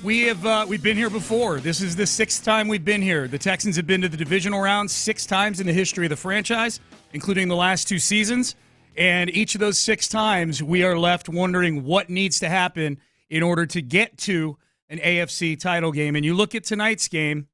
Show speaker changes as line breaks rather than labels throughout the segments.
we've been here before. This is the sixth time we've been here. The Texans have been to the divisional round 6 times in the history of the franchise, including the last 2 seasons. And each of those 6 times, we are left wondering what needs to happen in order to get to an AFC title game. And you look at tonight's game,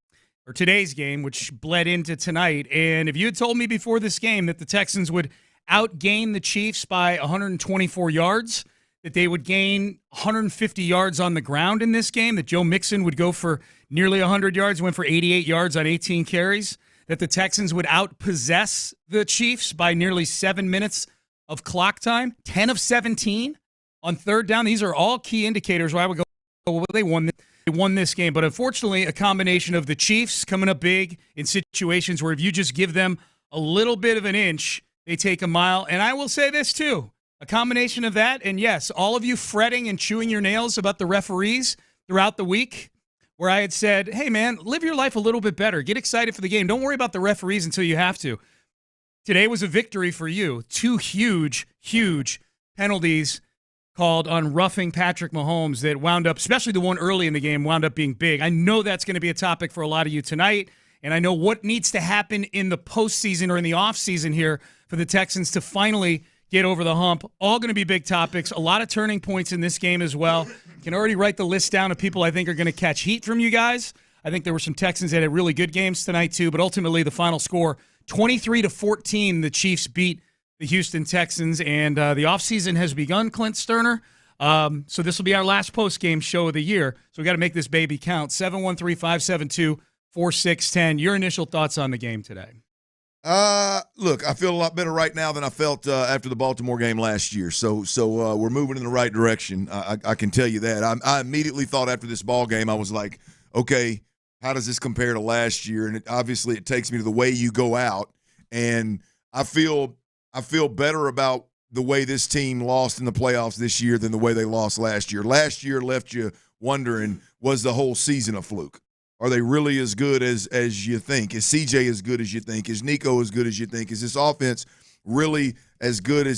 or today's game, which bled into tonight, and if you had told me before this game that the Texans would outgain the Chiefs by 124 yards, that they would gain 150 yards on the ground in this game, that Joe Mixon would go for nearly 100 yards, went for 88 yards on 18 carries, that the Texans would outpossess the Chiefs by nearly 7 minutes of clock time, 10 of 17 on third down. These are all key indicators where I would go, well, they won this game. But unfortunately, a combination of the Chiefs coming up big in situations where if you just give them a little bit of an inch, they take a mile. And I will say this too, a combination of that, and yes, all of you fretting and chewing your nails about the referees throughout the week, where I had said, hey man, live your life a little bit better. Get excited for the game. Don't worry about the referees until you have to. Today was a victory for you. 2 huge, huge penalties called on roughing Patrick Mahomes that wound up, especially the one early in the game, wound up being big. I know that's going to be a topic for a lot of you tonight, and I know what needs to happen in the postseason or in the offseason here for the Texans to finally get over the hump. All going to be big topics. A lot of turning points in this game as well. Can already write the list down of people I think are going to catch heat from you guys. I think there were some Texans that had really good games tonight too, but ultimately the final score, 23-14, the Chiefs beat the Houston Texans, and the offseason has begun, Clint Stoerner. So this will be our last post-game show of the year, so we got to make this baby count. 713-572-4610. Your initial thoughts on the game today?
Look, I feel a lot better right now than I felt after the Baltimore game last year. So we're moving in the right direction. I can tell you that. I immediately thought after this ball game, I was like, okay, how does this compare to last year? And obviously it takes me to the way you go out, and I feel better about the way this team lost in the playoffs this year than the way they lost last year. Last year left you wondering, was the whole season a fluke? Are they really as good as you think? Is CJ as good as you think? Is Nico as good as you think? Is this offense really as good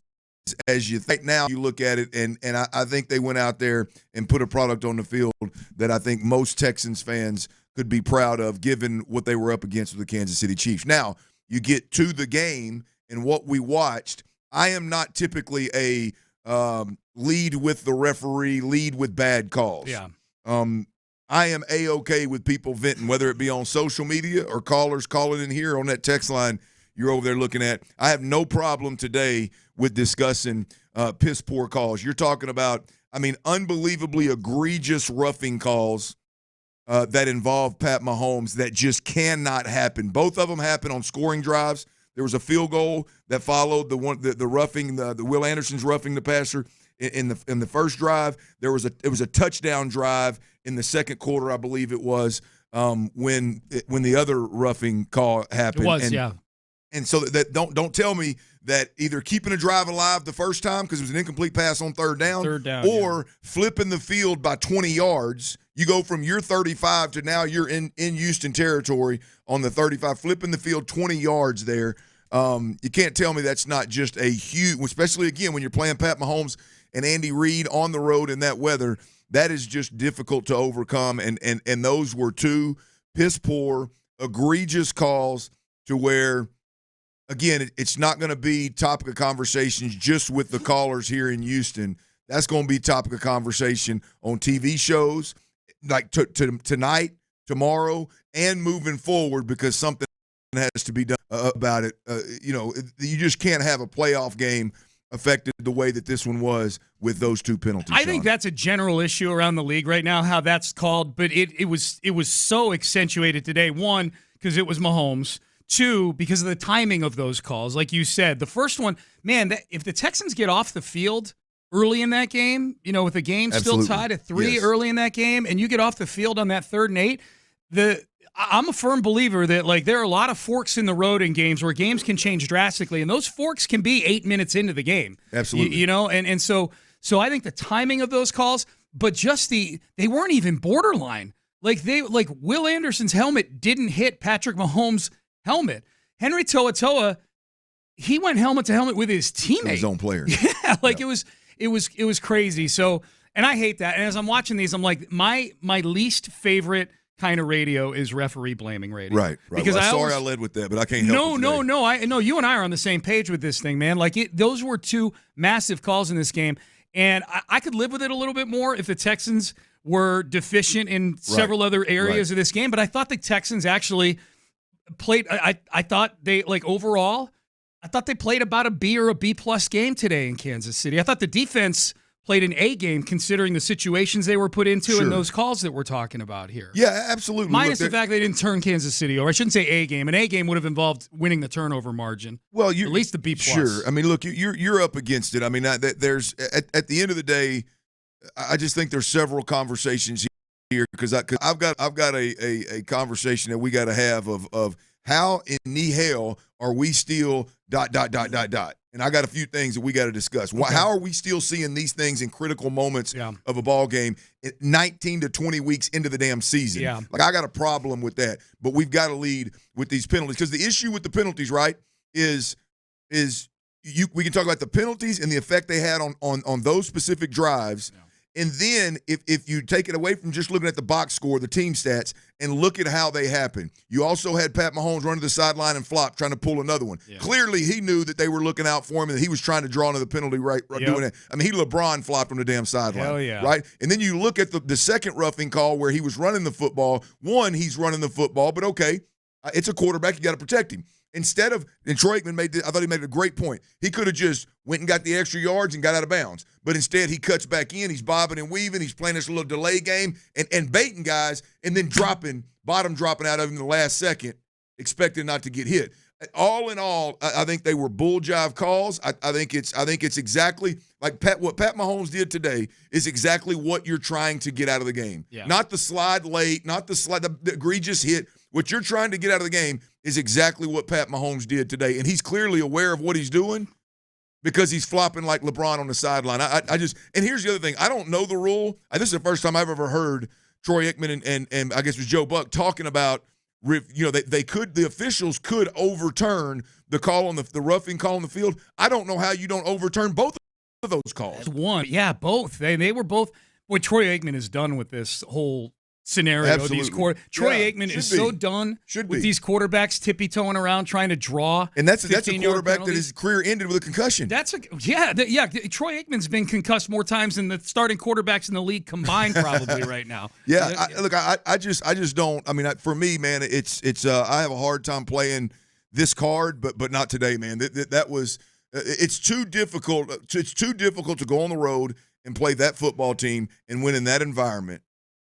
as you think? Right now you look at it, and I think they went out there and put a product on the field that I think most Texans fans could be proud of, given what they were up against with the Kansas City Chiefs. Now, you get to the game and what we watched. I am not typically a lead with the referee, lead with bad calls.
Yeah.
I am A-okay with people venting, whether it be on social media or callers calling in here on that text line you're over there looking at. I have no problem today with discussing piss-poor calls. You're talking about, unbelievably egregious roughing calls that involve Pat Mahomes that just cannot happen. Both of them happen on scoring drives. There was a field goal that followed the roughing, the Will Anderson's roughing the passer in the first drive. It was a touchdown drive in the second quarter, I believe it was, when the other roughing call happened.
It was, yeah.
And so that don't tell me that either keeping a drive alive the first time because it was an incomplete pass on third down, or flipping the field by 20 yards. You go from your 35 to now you're in Houston territory on the 35, flipping the field 20 yards there. You can't tell me that's not just a huge, especially again when you're playing Pat Mahomes and Andy Reid on the road in that weather. That is just difficult to overcome, and those were 2 piss-poor, egregious calls to where, again, it's not going to be topic of conversations just with the callers here in Houston. That's going to be topic of conversation on TV shows like tonight, tomorrow, and moving forward because something has to be done about it. You just can't have a playoff game affected the way that this one was with those 2 penalties.
I think that's a general issue around the league right now, how that's called, but it was so accentuated today. 1, because it was Mahomes. 2, because of the timing of those calls. Like you said, the first one, man, if the Texans get off the field early in that game, with the game
Absolutely.
still tied at 3
Yes.
early in that game, and you get off the field on that 3rd and 8, I'm a firm believer that there are a lot of forks in the road in games where games can change drastically, and those forks can be 8 minutes into the game.
Absolutely.
And so I think the timing of those calls, but just they weren't even borderline. Will Anderson's helmet didn't hit Patrick Mahomes' helmet. Henry To'oTo'o, he went helmet to helmet with his teammate,
his own player.
Yeah, it was crazy. So And I hate that. And as I'm watching these, I'm like, my least favorite kind of radio is referee blaming radio.
Right.
Because
Sorry I led with that, but I can't help it.
No. I know you and I are on the same page with this thing, man. Like, those were two massive calls in this game. And I could live with it a little bit more if the Texans were deficient in several other areas of this game. But I thought the Texans actually played. I thought they, like, overall, I thought they played about a B or a B+ game today in Kansas City. I thought the defense played an A game considering the situations they were put into and those calls that we're talking about here.
Yeah, absolutely.
Minus the fact they didn't turn Kansas City over. I shouldn't say A game. An A game would have involved winning the turnover margin. Well, at least the B+.
Sure. I mean, look, you're up against it. I mean, there's at the end of the day, I just think there's several conversations here because I've got a conversation that we got to have of how in the hell are we still ... And I got a few things that we got to discuss. Okay. How are we still seeing these things in critical moments of a ball game 19 to 20 weeks into the damn season?
Yeah.
Like, I got a problem with that. But we've got to lead with these penalties because the issue with the penalties, right, is we can talk about the penalties and the effect they had on those specific drives. Yeah. And then if you take it away from just looking at the box score, the team stats, and look at how they happen, you also had Pat Mahomes run to the sideline and flop, trying to pull another one. Yeah. Clearly, he knew that they were looking out for him and that he was trying to draw into the penalty doing it. I mean, he LeBron flopped on the damn sideline.
Hell yeah.
Right? And then you look at the second roughing call where he was running the football. One, he's running the football, but okay, it's a quarterback. You got to protect him. Instead of, and Troy Aikman I thought he made a great point. He could have just went and got the extra yards and got out of bounds. But instead, he cuts back in. He's bobbing and weaving. He's playing this little delay game and baiting guys and then bottom dropping out of him in the last second, expecting not to get hit. All in all, I think they were bull jive calls. I think it's exactly like what Pat Mahomes did today is exactly what you're trying to get out of the game. Yeah. Not the slide late, not the egregious hit. What you're trying to get out of the game is exactly what Pat Mahomes did today. And he's clearly aware of what he's doing because he's flopping like LeBron on the sideline. And here's the other thing. I don't know the rule. This is the first time I've ever heard Troy Aikman and I guess it was Joe Buck talking about, the officials could overturn the call on the roughing call on the field. I don't know how you don't overturn both of those calls.
Both. They were both. What Troy Aikman has done with this whole scenario.
Absolutely.
Troy Aikman is so done with these quarterbacks tippy-toeing around trying to draw.
And that's a quarterback that his career ended with a concussion.
Troy Aikman's been concussed more times than the starting quarterbacks in the league combined probably right now.
Yeah, I just don't. I mean, for me, man, it's I have a hard time playing this card, but not today, man. That was it's too difficult. It's too difficult to go on the road and play that football team and win in that environment.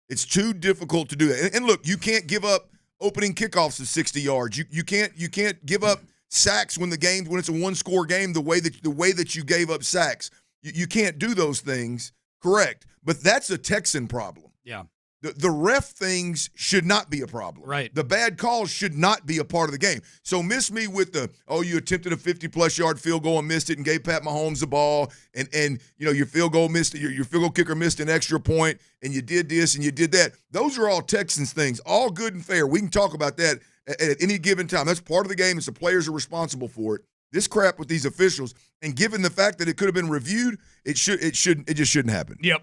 It's too difficult to do that. And look, you can't give up opening kickoffs of 60 yards. You can't give up sacks when it's a one-score game the way that you gave up sacks. You can't do those things, correct. But that's a Texan problem.
Yeah.
The ref things should not be a problem.
Right.
The bad calls should not be a part of the game. So miss me with you attempted a 50-plus yard field goal and missed it and gave Pat Mahomes the ball and your field goal missed it, your field goal kicker missed an extra point and you did this and you did that. Those are all Texans things, all good and fair. We can talk about that at any given time. That's part of the game. It's the players are responsible for it. This crap with these officials, and given the fact that it could have been reviewed, it just shouldn't happen.
Yep.